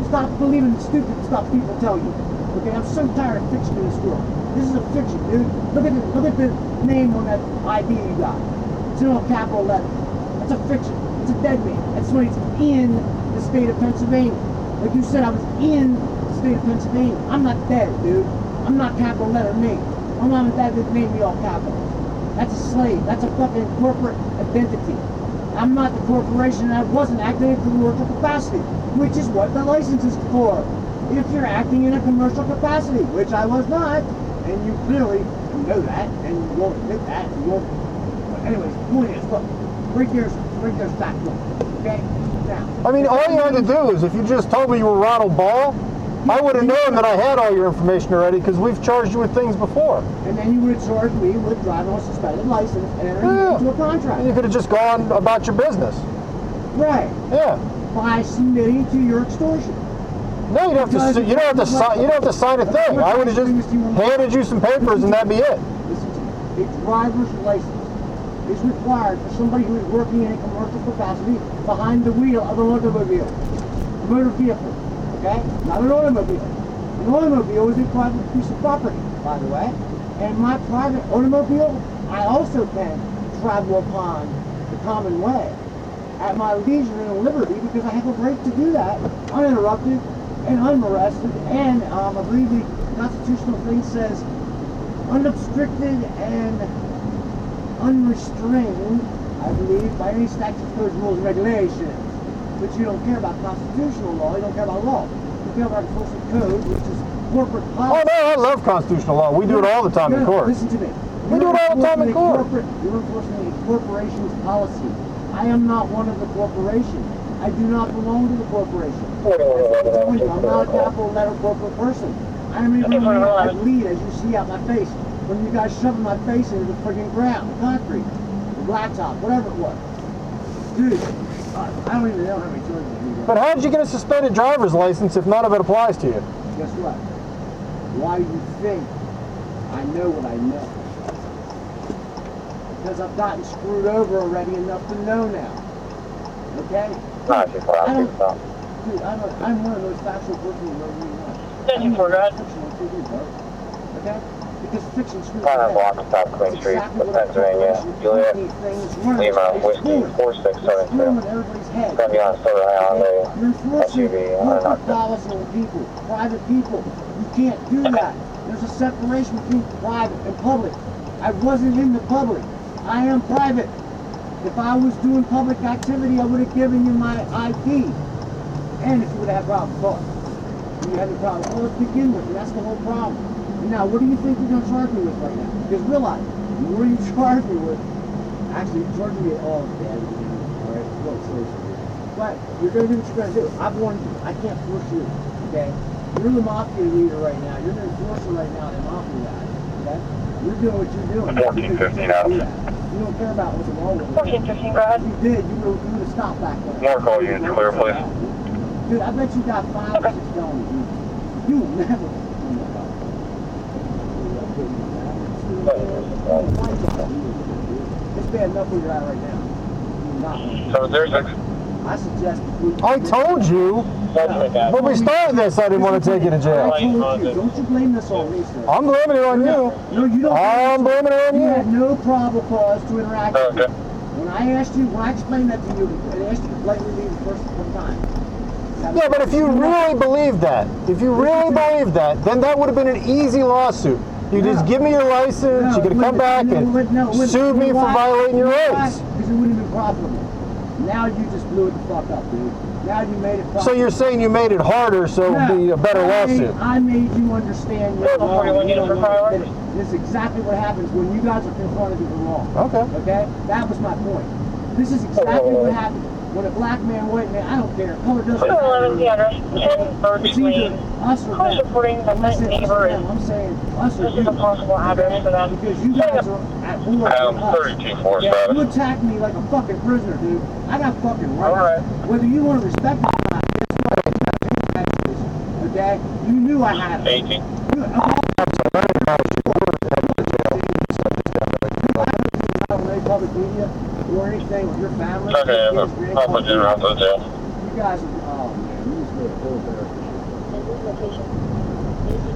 Stop believing the stupid stuff people tell you. Okay? I'm so tired of fiction in this world. This is a fiction, dude. Look at the name on that ID you got. It's in all capital letters. That's a fiction. It's a dead man. That's when it's in the state of Pennsylvania. Like you said, I was in the state of Pennsylvania. I'm not dead, dude. I'm not capital letter me. My mom and dad made me all capital. That's a slave. That's a fucking corporate identity. I'm not the corporation, and I wasn't acting in commercial capacity, which is what the license is for. If you're acting in a commercial capacity, which I was not, and you clearly know that, and you won't admit that, and you won't. But anyways, the point is, look, right there's fact one. Okay? Now. I mean, all you had to do is, if you just told me you were Ronald Ball, I would have known that I had all your information already, because we've charged you with things before. And then you would have charged me with driving on a suspended license and entering into a contract. And you could have just gone about your business. Right. Yeah. By submitting to your extortion. No, you don't have to. You don't have to sign a thing. I would have just handed you some papers, and that'd be it. Listen to me. A driver's license is required for somebody who is working in a commercial capacity behind the wheel of an automobile, a motor vehicle. Okay, not an automobile. An automobile is a private piece of property, by the way. And my private automobile, I also can travel upon the common way at my leisure and liberty, because I have a right to do that uninterrupted and unmolested, and I believe the constitutional thing says unobstructed and unrestrained, I believe, by any statutes, codes, rules, and regulations. But you don't care about constitutional law, you don't care about law. You care about enforcement code, which is corporate policy. Oh no, I love constitutional law. We do it all the time in court. Listen to me. We do it all the time in court. You're enforcing a corporation's policy. I am not one of the corporation. I do not belong to the corporation. I'm not a capital letter corporate person. I am a lead, as you see out my face, when you guys shoving my face into the friggin' ground, the concrete, the blacktop, whatever it was. Dude, I don't even know how many charges you got. But how did you get a suspended driver's license if none of it applies to you? Guess what? Why do you think I know what I know? Because I've gotten screwed over already enough to know now. Okay? I'm one of those factual persons who know you know. Thank you for that. Okay? Because fiction screws Connor Block, South Queen Street, Pennsylvania, Juliet, Lima, Whiskey, 4672. It's going to be on Silver Highway, SUV, policy on people, private people. You can't do that. There's a separation between private and public. I wasn't in the public. I am private. If I was doing public activity, I would have given you my ID. And if you would have problems, you had a problem. Well, let's begin with it. That's the whole problem. And now, what do you think you're going to charge me with right now? Because realize, the more you charge me with, actually, you're charging me at all the everything. All right? Well, seriously. But you're going to do what you're going to do. I've warned you. I can't force you. Okay? You're the mafia leader right now. You're the enforcer right now, the mafia guy. Okay? You're doing what you're doing. 1415 out. You don't care about what's wrong with it. 1415, go ahead. If you did, you would have stopped back there. More call units clear, please. Dude, I bet you got 5 or 6 felonies. You will never. It's bad enough where you're at right now. So there's a... I suggest. I told you when we started this, I didn't want to take you to I jail. told you. Don't you blame this on me, sir. I'm blaming it on you. No, you don't. I'm blaming it on You had you. no probable cause to interact with me. Okay. When I explained that to you, I asked you to politely leave the first time. Yeah, but if you really believed that, then that would have been an easy lawsuit. You just give me your license, you could have come back and sued me for violating your rights. Because it wouldn't have been profitable. Now you just blew it the fuck up, dude. Now you made it profitable. So you're saying you made it harder, so it would be a better lawsuit. I made you understand your wrong. This is exactly what happens when you guys are confronted with the wrong. Okay. Okay? That was my point. This is exactly what happened. When a black man, white man, I don't care. Color doesn't matter. 211 the address, 10 Birch It's either Lane. us or Who's them. reporting that Unless that it's neighbor them. is... I'm saying us or This is you. a possible address for them. Because you guys are at war with us. 3247. Yeah, you attack me like a fucking prisoner, dude. I got fucking rights. Alright. Whether you want to respect me or not, that's not. Okay? You knew I had it. 18. Public media or anything with your family. Okay, I'll put you around to the jail. You guys are, oh man, you just made a full therapy.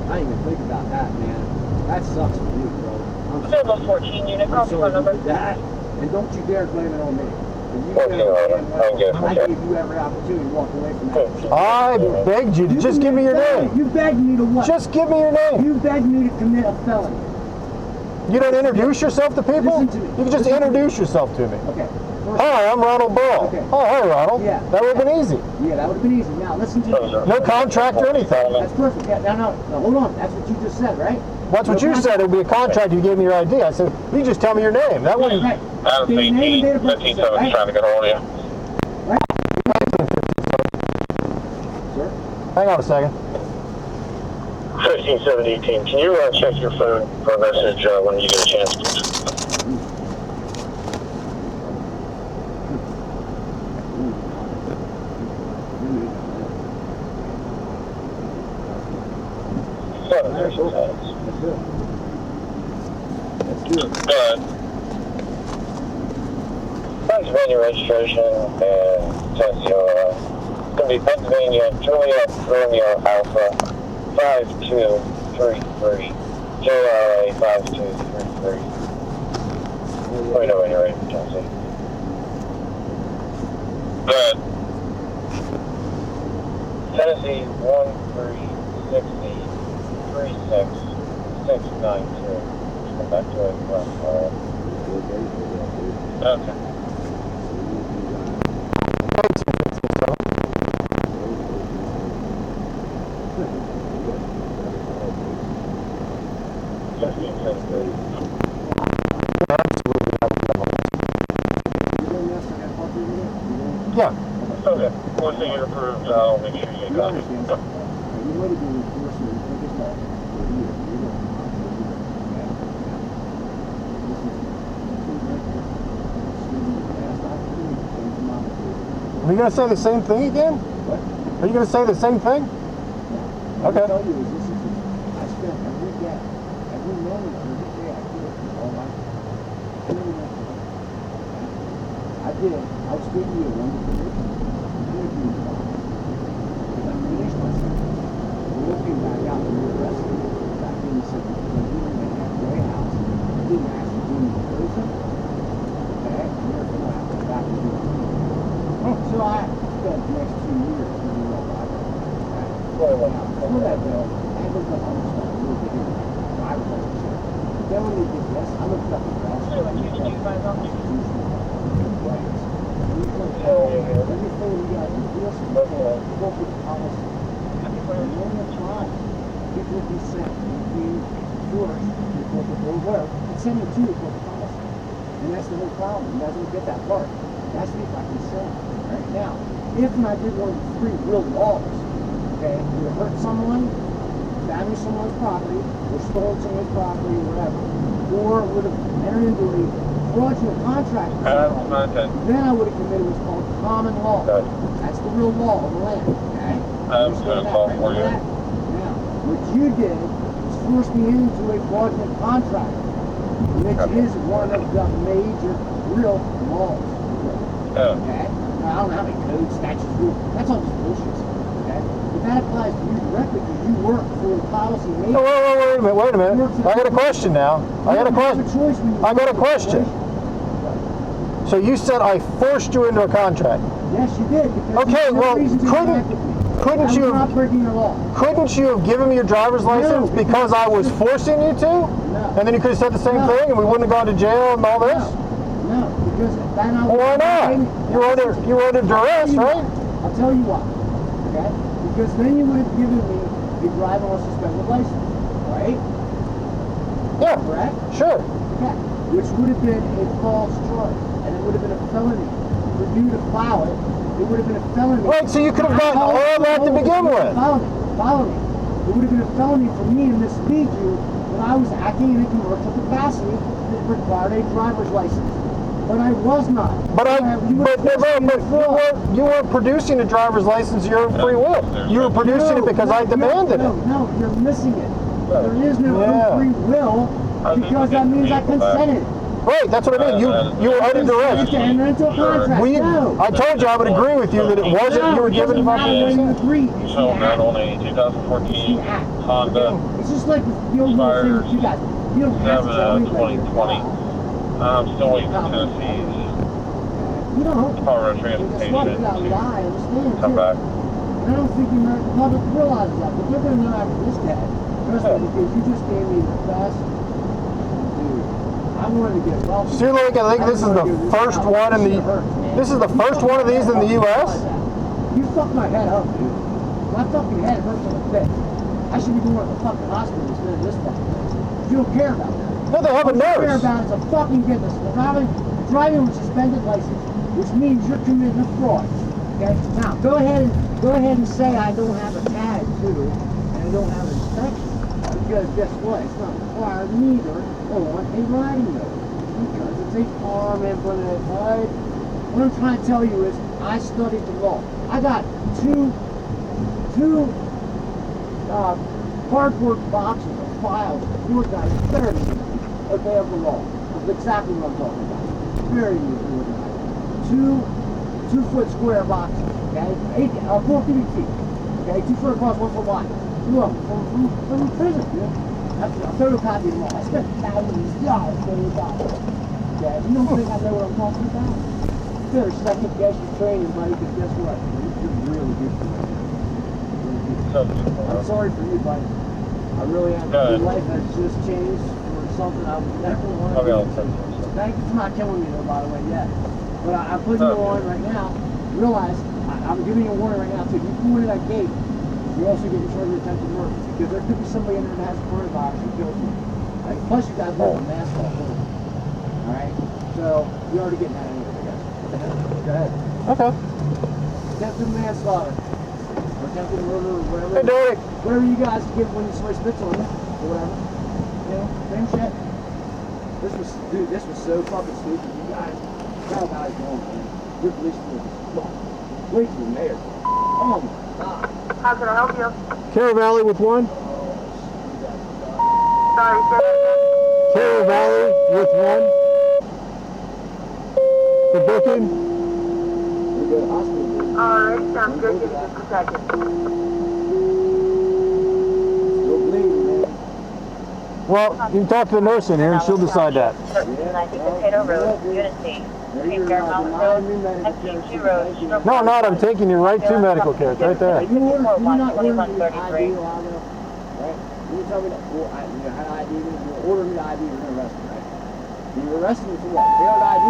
I didn't even think about that, man. That sucks for you, bro. I'm Silver 14 unit, I'm copy sorry phone number. you did that. And don't you dare blame it on me. And you 1411, I'm good. I gave you every opportunity to walk away from that. I begged you to just give me your name. You begged me to what? Just give me your name. You begged me to commit a felony. You don't introduce yourself to people? Listen to me. You can just introduce yourself to me. Okay. First, Hi, I'm Ronald Boll. Okay. Oh, hi, Ronald. Yeah. That would have been easy. yeah, that would have been easy. Now listen to me. No contract or anything. That's perfect. Yeah, no, hold on. That's what you just said, right? That's what you said. It would be a contract. You gave me your ID. I said, you just tell me your name. That wouldn't. Right. Adam's State name and date of birth, 18, 15, right? trying to get a hold of you. Sir? Hang on a second. 15, 7, 18. Can you check your phone for a message when you get a chance, please? Good. Pennsylvania registration and says you're going to be Pennsylvania Juliet Romeo Alpha 5233 JRA 5233. Let me know when you're ready for Tennessee. Good. Tennessee 1360 36692. Come back to it. Okay. Yeah. Okay. Once they get approved, I'll make sure you get copies. Are you going to say the same thing again? Are you going to say the same thing? Okay. I tell you is this is I spent every day, every moment, every day I did all my I did. I was giving you a wonderful interview because I finished my sentence. We're looking back out when we were arrested. Back in the city, we were in that gray house. I didn't actually do any prison. Okay? And therefore I have to back to the so I spent the next 2 years in the library. Some of that bill, I looked up on the stuff a little bit here. I was like, then when they did this, I looked up at the rest. So you did you find out? Everything we got is this corporate policy. And when the time, people would be sent to be forced to corporate or whatever, and send it to the corporate policy. And that's the whole problem. You guys don't get that part. That's the fucking sin. Right now, if I did one of the 3 real laws, okay, would have hurt someone, damaged someone's property, or stolen someone's property, or whatever, or would have entered into a fraudulent contract with someone, then I would have committed what's called common law. That's the real law of the land, okay? That's good law for you. Now, what you did is force me into a fraudulent contract, which is one of the major real laws. Okay? Now, I don't know how many codes, statutes, rules. That's all just bullshit. Okay? But that applies to you directly because you work for the policy maker. Oh, wait a minute. I got a question now. I got a question. So you said I forced you into a contract. Yes, you did. Okay, well, couldn't you not breaking the law. Couldn't you have given me your driver's license because I was forcing you to? No. And then you could have said the same thing and we wouldn't have gone to jail and all this? No, because then I Well, why not? You were under duress, right? I'll tell you why. Okay? Because then you would have given me a driver on suspended license, right? Yeah. Correct? Sure. Okay. Which would have been a false charge, and it would have been a felony. For you to file it, it would have been a felony. Right, so you could have gotten all that to begin with. Follow me. It would have been a felony for me to mislead you when I was acting in a commercial capacity that required a driver's license. But I was not. You weren't producing a driver's license of your own free will. You were producing it because I demanded it. No, you're missing it. There is no free will because that means I consented. Right, that's what I mean. You were under duress. I told you I would agree with you that it wasn't you were given So not only 2014 Honda. It's just like the old thing with you guys. You don't have to tell anybody. 2020. I'm still waiting for Tennessee's You don't. Department of Transportation come back. And I don't think the American public realizes that, but they're going to know after this day. Trust me, because you just gave me the best. Dude, wanted to get well. See, like, I think this is the first one in the. This is the first one of these in the U.S. You fucked my head up, dude. My fucking head hurts on the bed. I should be going to the fucking hospital instead of this fucking place. You don't care about that. No, they have a What you care nurse. about is a fucking business. Driving with suspended license, which means you're committing a fraud. Okay? Now, go ahead and say I don't have a tag too, and I don't have an inspection. Because guess what? It's not required neither on a riding note. Because it's a farm implement, right? What I'm trying to tell you is I studied the law. I got two cardboard boxes of files organized very easily. Okay, of the law. That's exactly what I'm talking about. Very easily organized. Two foot square boxes, okay? 4 cubic feet. Okay, 2 foot across, 1 foot wide. Two of them from prison, dude. That's a photocopy law. I spent thousands of dollars photocopying. Okay, you don't think I know what I'm talking about? You better second guess your training, buddy, because guess what? You're really good for that. I'm sorry for you, buddy. I really am. Your life has just changed for something I would never want to do. Thank you for not killing me, though, by the way, yet. But I'm putting you on right now. Realize, I'm giving you a warning right now, too. If you pull into that gate, you also get in charge of attempted murder. Because there could be somebody in there that has a coronavirus who kills you. Right? Plus, you got to wear a mask all over. Alright? So, you're already getting that anyway, I guess. Go ahead. Okay. Attempted manslaughter. Or attempted murder, or whatever. Hey, Derek. Whatever you guys give when somebody spits on you, or whatever. You know, same shit. This was so fucking stupid. You guys, how about it going, man? Your police force. Wait till the mayor. Oh my god. How can I help you? Carroll Valley with one. Sorry, say that again. Carroll Valley with one. For booking. We go to the hospital. Alright, sounds good. Give me just a second. Still bleeding, man. Well, you can talk to the nurse in here and she'll decide that. And I think it's Potato Road, Unity. Fair Mountain Road, FG2 Road. No, I'm not. I'm taking you right to medical care. It's right there. You ordered, you're not ordering me the 2133. ID, right? You tell me that, well, you had ID, you're ordering me the ID, you're going to arrest me, right? You're arresting me for what? Failed ID,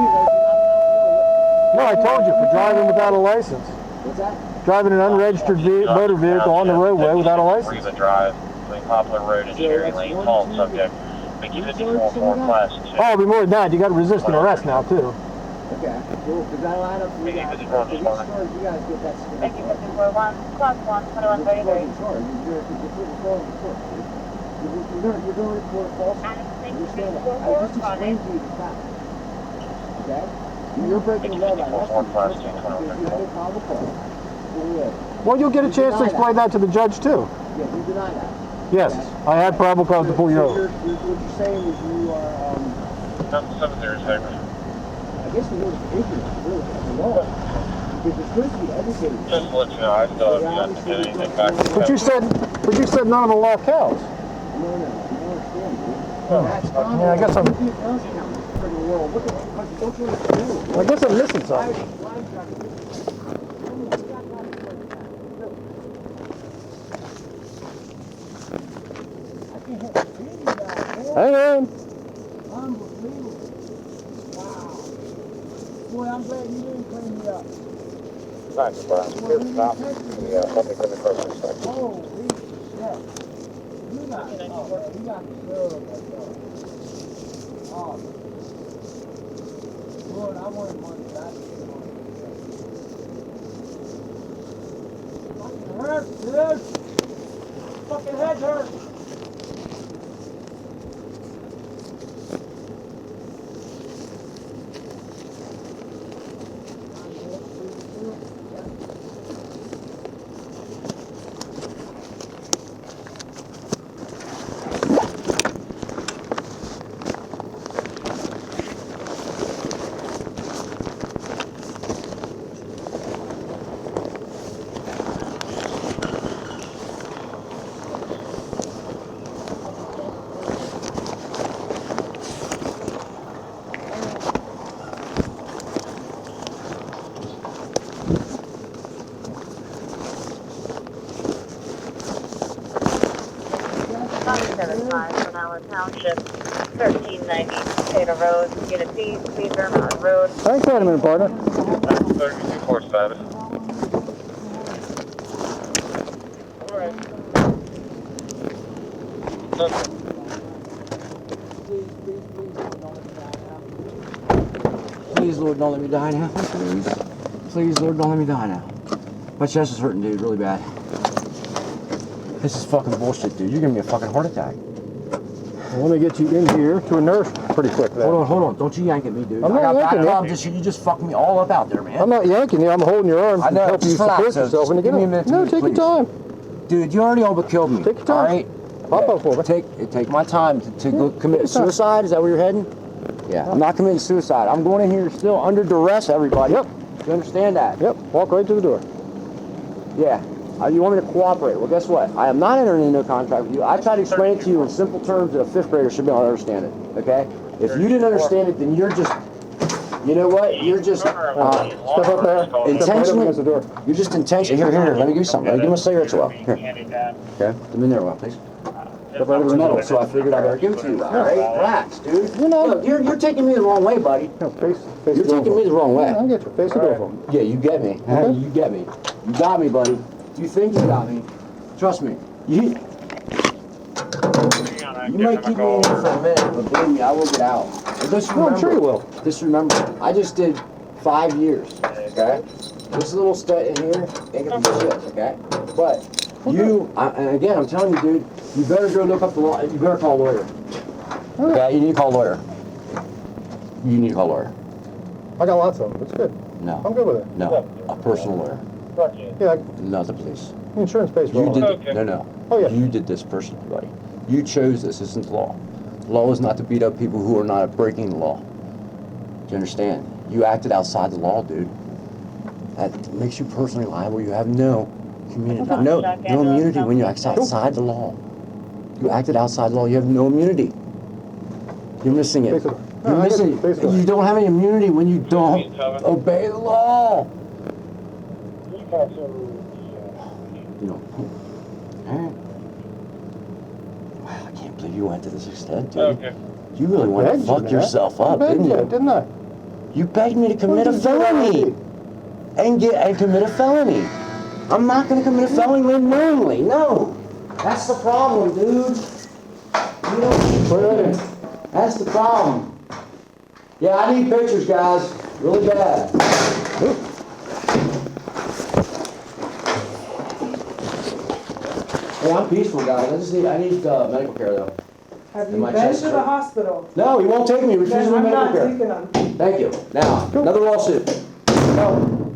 No, I told you, for driving without a license. What's that? Driving an unregistered motor vehicle on the roadway without a license. Freeman Drive, between Poplar Road and Cherry Lane, call subject, Mickey 54 class 2. Oh, it'll be more than that. You got resisting arrest now, too. Okay, cool, because that'll add up for you guys. You guys get that. Thank you, 541, class 1, 2133. You're going to report false. Understand that. I just explained to you the fact. Okay? You're breaking the law by arresting me because you have a probable cause. Well, you'll get a chance to explain that to the judge, too. Yeah, you deny that. Yes, I had probable cause to pull you over. What you're saying is you are, 707. I guess you're ignorant, really, of the law. Because you're supposed to be educated. Just to let you know, I still have yet to get anything back from But you said none of the law counts. No, you don't understand, dude. Oh, That's yeah, I guess I'm- What does count in the friggin' world? What the fuck? Don't you understand? I guess I'm missing something. Hang on. Unbelievable. Wow. Boy, I'm glad you didn't clean me up. Thanks, Brian. Good stop. Yeah, something in the first section. Holy shit. You got the show, oh. Lord, I wanted money back. Fucking hurts, dude. Fucking head hurts. From Allen Township. 1390 Potato Road, Unity, Cedar Mountain Road. Thanks, Hileman, partner. 32-4 status. Alright. Okay. Please, Lord, don't let me die now. Please. Please, Lord, don't let me die now. My chest is hurting, dude, really bad. This is fucking bullshit, dude. You're giving me a fucking heart attack. Well, let me get you in here to a nurse pretty quick. Then. Hold on. Don't you yank at me, dude. I'm not I got yanking bad you. problems. You just fucked me all up out there, man. I'm not yanking you. I'm holding your arm I to know, help you just relax, support so yourself just when you get give me a up. minute to No, do, take your please. time. Dude, you already almost killed me. Take your time. All right? Pop up for me. Take my time to go commit your time. suicide. Is that where you're heading? Yeah, I'm not committing suicide. I'm going in here still under duress, everybody. Yep. You understand that? Yep. Walk right to the door. Yeah. You want me to cooperate? Well, guess what? I am not entering into a contract with you. I tried to explain it to you in simple terms that a fifth grader should be able to understand it. Okay? If you didn't understand it, then you're just, you know what? You're just Step up there. Step right up intentionally. against the door. You're just intentionally. Here. Let me give you something. Let me give my cigarettes well. Here. Okay. Come in there, well, please. Step right over the Metal, door. so I figured I better give it to you. All right, relax, dude. You know. Look, you're taking me the wrong way, buddy. No, face You're the door taking for me the wrong way. I get you. Face the door for me. Yeah, you get me. Okay. You get me. You got me, buddy. You think you got me? Trust me. You might keep me in here for a minute, but believe me, I will get out. But just remember, No, I'm sure you will. Just remember, I just did 5 years. Okay. This little stud in here ain't gonna be shit. Okay. But and again, I'm telling you, dude, you better go look up the law. You better call a lawyer. Okay. You need to call a lawyer. You need to call a lawyer. I got lots of them. It's good. No. I'm good with it. No. A personal lawyer. Yeah, Not the police. insurance pays for You all did of it. no. Oh, yeah. You did this personally, buddy. You chose this. This isn't the law. The law is not to beat up people who are not breaking the law. Do you understand? You acted outside the law, dude. That makes you personally liable. You have no community, no immunity when you act outside the law. You acted outside the law. You have no immunity. You're missing it. Face it. You're No, I get missing you. it. Face it. You don't have any immunity when you don't obey the law. You know. Alright. Wow, I can't believe you went to this extent, dude. Okay. You really wanted to Begged you, fuck man. yourself I up, begged didn't you, you? didn't I? You begged me to commit a What did you do? felony and commit a felony. I'm not going to commit a felony unknowingly. No, that's the problem, dude. You know, that's the problem. Yeah, I need pictures, guys, really bad. Hey, I'm peaceful, guys. I need medical care though. Have And you my been chest to the hurt. hospital? No, he won't take me. Then Refusing I'm medical not care. taking him. Thank you. Now, another lawsuit.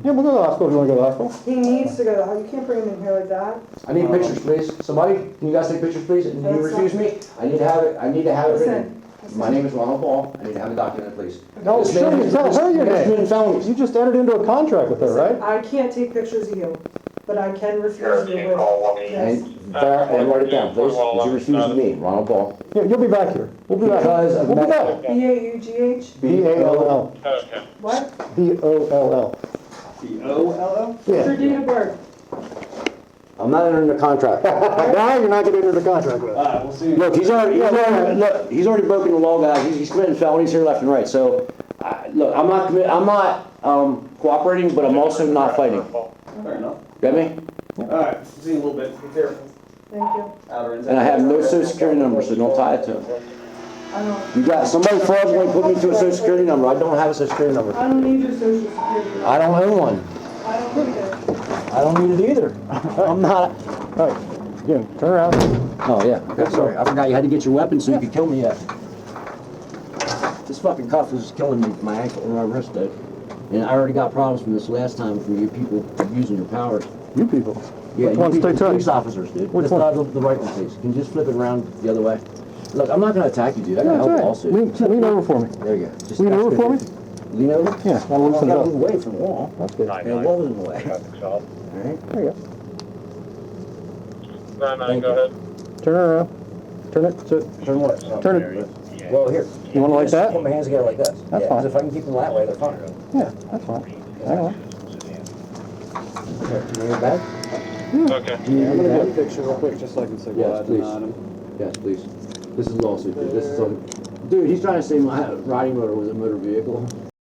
Yeah, we'll go to the hospital if you want to go to the hospital. He needs to go to the hospital. You can't bring him in here like that. I need pictures, please. Somebody, can you guys take pictures, please? And you That's refuse me? I need to have it. I need to have it written. Listen. My name is Ronald Ball. I need to have it documented, please. No, This sure, man you has- tell her your this man has name. committed felonies. You just entered into a contract with her, right? I can't take pictures of you, but I can refuse you Team with. call 1 Yes. And write it down, please. Would you refuse me, Ronald Ball? Yeah, you'll be back here. We'll be back. Because of We'll be medical. back. B-A-U-G-H? B-A-L-L. Okay. What? B-O-L-L. What's your date of birth? I'm not entering the contract. Now you're not getting into the contract with us. We'll see. Look, he's already broken the law, guys. He's committing felonies here, left and right. So, look, I'm not cooperating, but I'm also not fighting. Fair enough. Get me? Alright, see you in a little bit. Be careful. Thank you. Outer ends. And I have no social security number, so don't tie it to him. I don't, You got somebody fraudulently put me to a social security number. I don't have a social security number. I don't need your social security. I don't own one. I don't need it. I don't need it either. I'm not. All right, again, turn around. Oh yeah. Okay, sorry. I forgot you had to get your weapon so you could kill me yet. This fucking cuff is killing me, my ankle and my wrist, dude. And I already got problems from this last time from you people using your powers. You people. Yeah, Which you one? people, Stay tight. police officers, dude. Which Just one? the right one, please. Can you just flip it around the other way? Look, I'm not gonna attack you, dude. I got a That's help all lawsuit. right. Lean over for me. There you go. Just Lean that's over good. for me. Lean over? Yeah, I'll loosen it Got up. move away from the wall. That's good. Yeah, the wall was in the way. All right. There you go. 9-9, go ahead. Turn it around. Turn it. Turn what? Turn it. Well, here. You want it like Just that? Put my hands together like this. That's Yeah, 'cause fine. if I can keep them that way, they're fine. Yeah, that's fine. Hang on. Here, you need a bag? Okay. Yeah, I'm gonna do it. Picture real quick, just so I can say Yes, goodbye to please. Adam. Yes, please. This is a lawsuit, dude. This is a Dude, he's trying to say my riding motor was a motor vehicle.